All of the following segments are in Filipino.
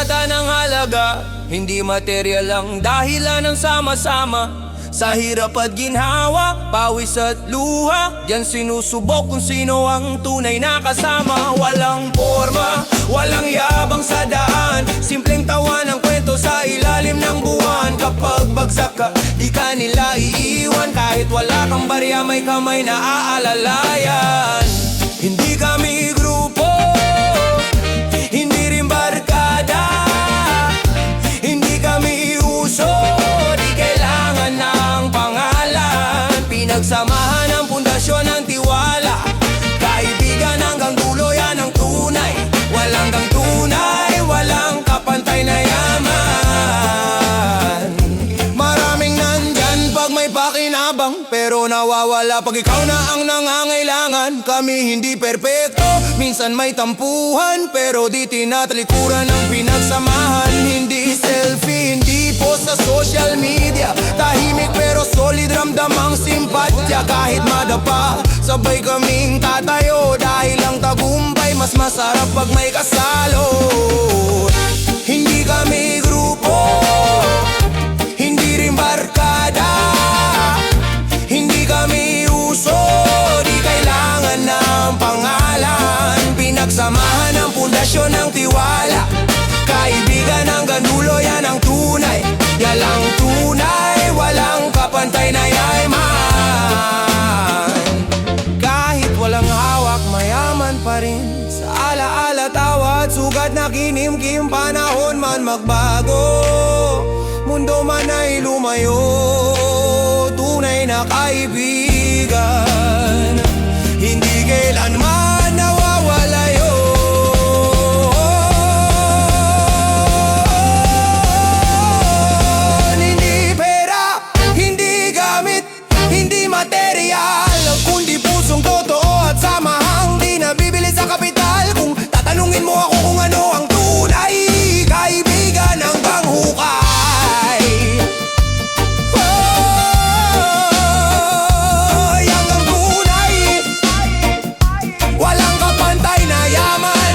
bata ng halaga, hindi material ang dahilan ng sama-sama. Sa hirap at ginhawa, pawis at luha, diyan sinusubok kung sino ang tunay na kasama. Walang forma, walang yabang sa daan, simpleng tawa ng kwento sa ilalim ng buwan. Kapag bagsak ka, di ka nila iiwan, kahit wala kang barya may kamay na aalalayan. Hindi kami grupo, hindi rin barkada, hindi kami uso, di kailangan ng pangalan. Pinagsamahan ang pundasyon ng tiwala, kaibigan hanggang dulo, yan ang tunay. Walang kang tunay, walang kapantay na yaman. Maraming nandyan pag may pakinabang, pero nawawala pag ikaw na ang nangangailangan. Kami hindi perpekto, minsan may tampuhan, pero di tinatalikuran ng pinagsamahan. Hindi selfie, hindi post sa social media, tahimik pero solid, ramdam ang simpatya. Kahit madapa, sabay kaming tatayo, dahil ang tagumpay mas masarap pag may kasalo. Hindi kami grupo, hindi rin barkada, hindi kami uso, di kailangan ng pangalan. Pinagsamahan ang pundasyon ng tiwala, kaibigan hanggang dulo, yan ang tunay. Yan lang tunay, walang kapantay na yaman. Kahit walang hawak, mayaman pa rin. Sa alaala, tawa at sugat na kinimkim, panahon man magbago, mundo man ay lumayo, tunay na kaibigan, hindi kailanman nawawala yun. Hindi pera, hindi gamit, hindi material, kundi pusong totoo at samahang di nabibili sa kapital. Kung tatanungin mo ako kung ano ang tunay, kaibigan hanggang hukay. Hanggang tunay, walang kapantay na yaman.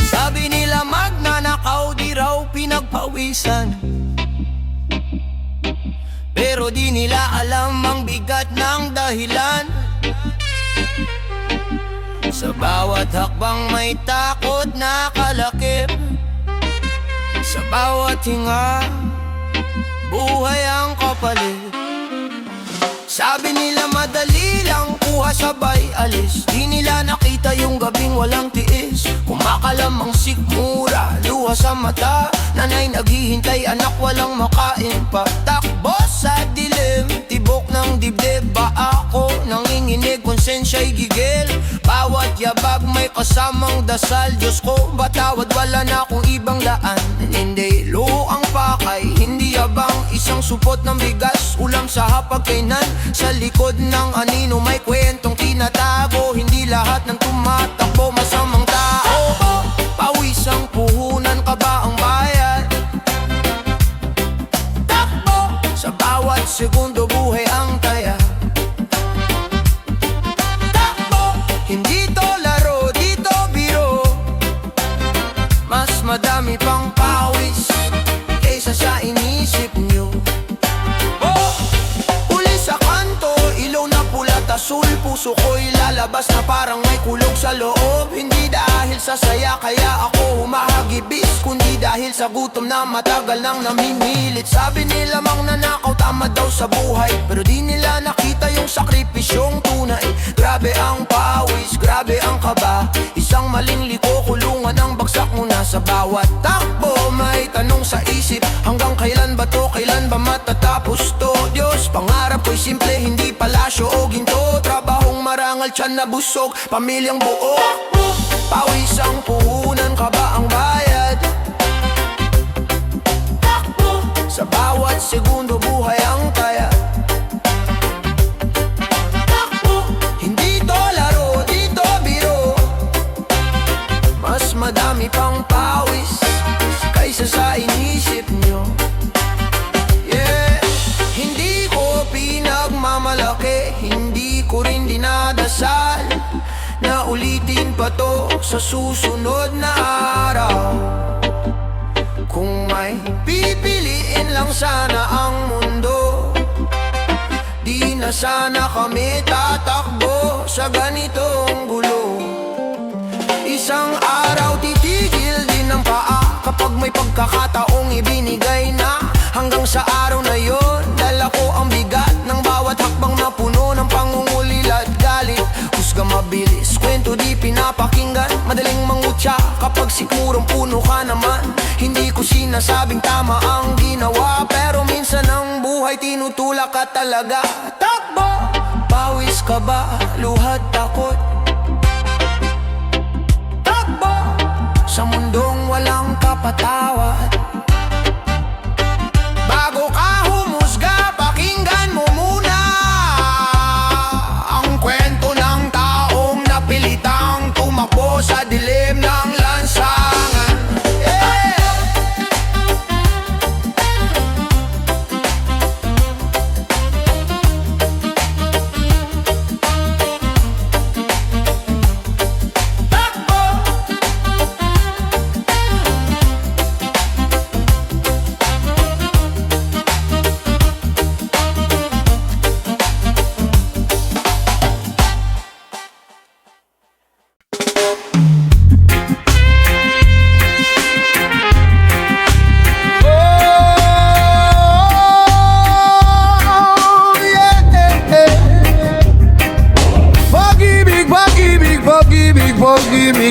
Sabi nila magnanakaw di raw pinagpawisan, pero di nila alam ang bigat ng dahilan. Sa bawat hakbang may takot na kalakip, sa bawat hinga buhay ang kapalit. Sabi nila madali lang kuha sabay alis, di nila nakita yung gabing walang tiis. Kumakalamang sikmura, luha sa mata, nanay naghihintay, anak walang makain pa. Takbo sa dilim, tibok ng dibdib, ba ako nanginginig, konsensya'y gigil. Bawat yabag may kasamang dasal, Diyos ko batawad, wala na akong ibang daan. Hindi luang pakay, hindi yabang, isang supot ng bigas, ulam sa hapagkainan. Sa likod ng anino may kwentong tinatago, hindi lahat ng tumatakbo masamang tao. Pawisang puhunan ka ba ang bayad? Takbo sa bawat segundo, buhay ang taya. Takbo, hindi to laro, dito biro, mas madami pang pawis kaysa sa inisip nyo. Asul, puso ko'y lalabas na parang may kulog sa loob. Hindi dahil sa saya kaya ako humahagibis, kundi dahil sa gutom na matagal nang namimilit. Sabi nila magnanakaw tama daw sa buhay, pero di nila nakita yung sakripisyong tunay. Grabe ang pawis, grabe ang kaba, isang maling liko, kulungan ang bagsak mo na. Sa bawat takbo may tanong sa isip, hanggang kailan ba to, kailan ba matatapos to? Diyos, pangarap ko'y simple, hindi palasyo o ginto. Trabahong marangal, tiyan na busog, pamilyang buo. Pawis ang puhunan ka ba ang bayad? Sa dasal na ulitin pa to sa susunod na araw. Kung may pipiliin lang sana ang mundo, di na sana kami tatakbo sa ganitong gulo. Isang araw titigil din ang paa kapag may pagkakataong ibinigay na. Hanggang sa araw na yon, dala ko ang bigat ng bawat hakbang na puno ng pangungulil at galit. Husga mabilis, kwento di pinapakinggan, madaling mangutya kapag sigurong puno ka naman. Hindi ko sinasabing tama ang ginawa, pero minsan ang buhay tinutulak ka talaga. Takbo! Pawis ka ba? Luhat takot? Takbo! Sa mundong walang kapatawad. Bago ka humusga, pakinggan mo muna ang kwento ng taong napilitang tumakbo sa dilim ng lansangan.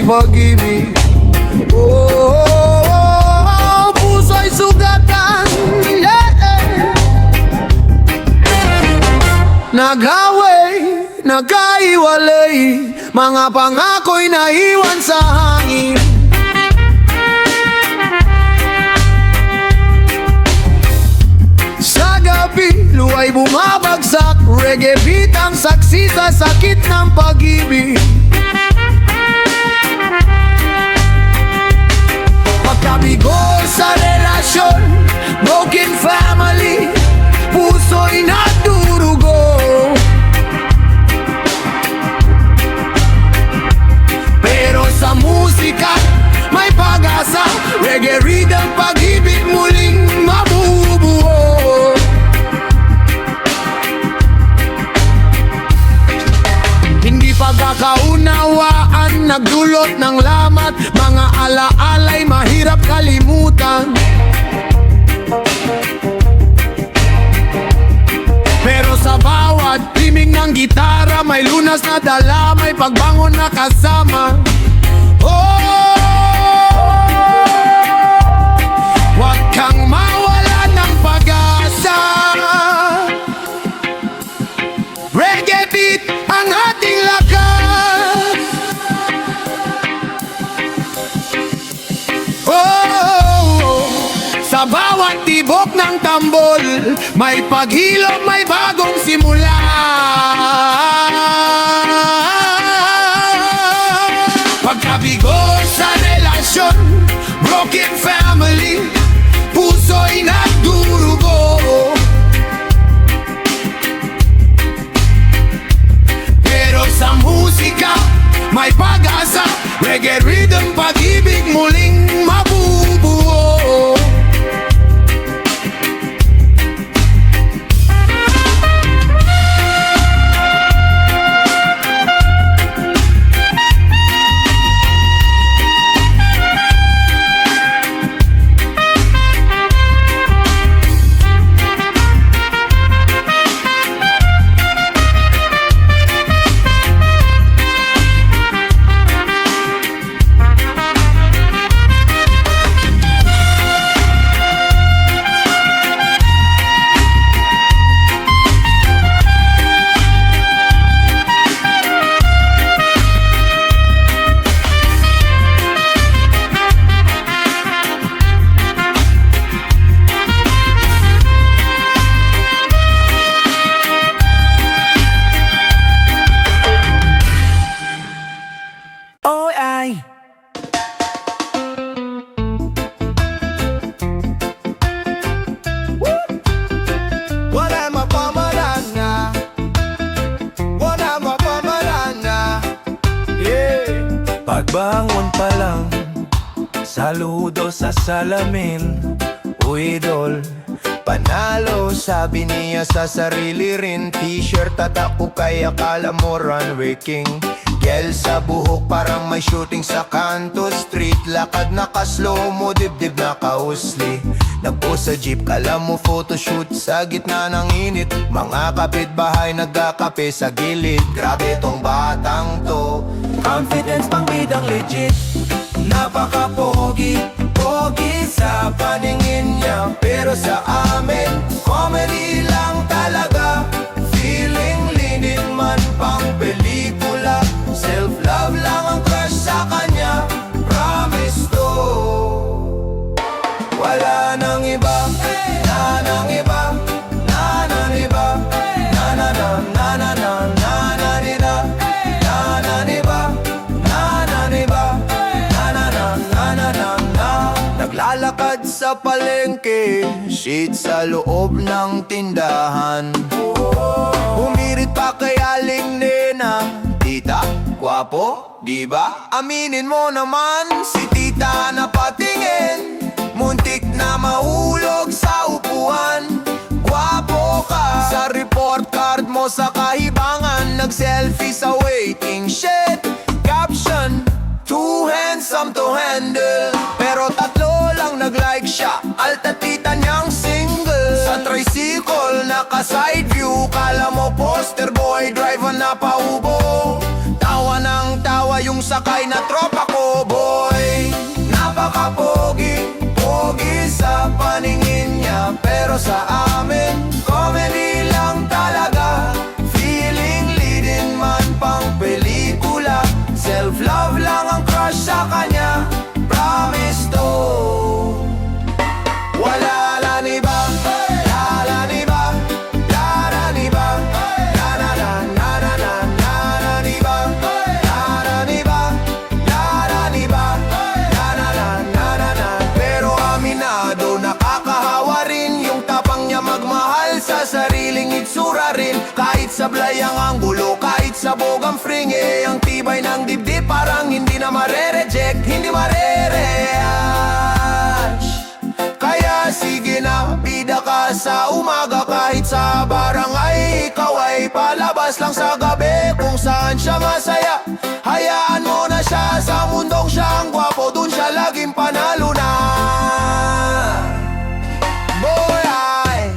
Pag-ibig, oh, puso'y sugatan, yeah. Nag-away, nagkaiwalay, mga pangako'y naiwan sa hangin. Sa gabi, luwa'y bumabagsak, reggae beat ang saksi sa sakit ng pag-ibig. Pagkabigo sa relasyon, broken family, puso'y nadurugo. Pero sa musika, may pag-asa, reggae rhythm, pag-ibig muling mabubuo. Hindi pagkakaunawaan, nagdulot ng lamat, mga alaalay mahirap kalimutan. Pero sa bawat timing ng gitara, may lunas na dala, may pagbangon na kasama. Oh, huwag kang mawala ng pag-asa. Reggae beat ang ating lakas. Oh, sa bawat tibok ng tambol, may paghilom, may bagong simula. Pagkabigo sa relasyon, broken family, puso'y nagdurugo. Pero sa musika, may pag-asa, reggae rhythm, pag-ibig muling mabubuo. sa salamin. Uy, idol, panalo, sabi niya sa sarili rin. T-shirt at ako kaya akala mo runway king. Gel sa buhok parang may shooting sa Kanto Street. Lakad naka-slow mo, dibdib naka-usli. Nagpost sa jeep, kala mo photoshoot sa gitna ng init. Mga kapitbahay nagkakape sa gilid. Grabe tong batang to, confidence pang bidang legit. Napaka-pogi, pogi sa paningin niya. Pero sa amin, comedy lang talaga. Feeling linin man pang pelikula. Self-love lang ang crush sa kanya. Promise to, wala nang iba, na nang iba, na nang iba, na na na na na na na na nila, na na iba, na na iba, na na na na na na na. Naglalakad sa palengke, shit sa loob ng tindahan. Humirit pa kay Aling Nena, tita, gwapo, diba? Aminin mo naman, si tita na patingin, muntik na mahulog sa upuan. Gwapo ka sa report card mo sa kahibangan. Nag-selfie sa waiting shed, caption, too handsome to handle. Pero tatlo lang nag-like siya, alta tita niyang single. Sa tricycle, naka-side view, kala mo poster boy, drive na paubo. Tawa ng tawa yung sakay na tropa ko, boy. Napaka-pogi, pogi sa paningin niya. Pero sa amin, comedy lang talaga. Feeling leading man pang pelikula. Self-love lang ang crush sa kanya. Promise to, wala lang iba, wala lang iba, wala lang iba, na na na na na na na na iba, na na iba, na iba, na na na na na na. Pero aminado, nakakahawa rin yung tapang niya magmahal sa sariling itsura rin. Kahit sablay ang anggulo, kahit sabog ang fringe, ang tibay ng dibdib parang hindi na mare-reject, hindi mare-rehash. Kaya sige na, bida ka sa umaga, kahit sa barangay, ikaw ay palabas lang sa gabi. Kung saan siya masaya, hayaan mo na siya. Sa mundong siya ang gwapo, dun siya laging panalo na. Boy, ay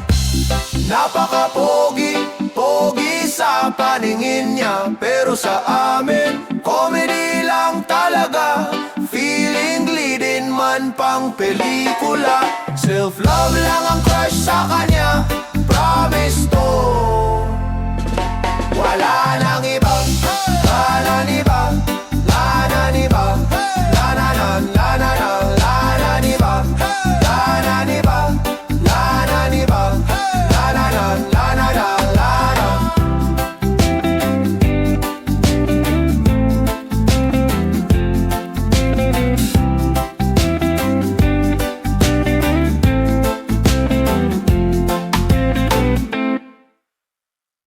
napaka-pogi, pogi sa paningin niya. Pero sa amin, comedy lang talaga. Feeling leading man pang pelikula. Self-love lang ang crush sa kanya. Promise to, wala nang iba, wala nang iba,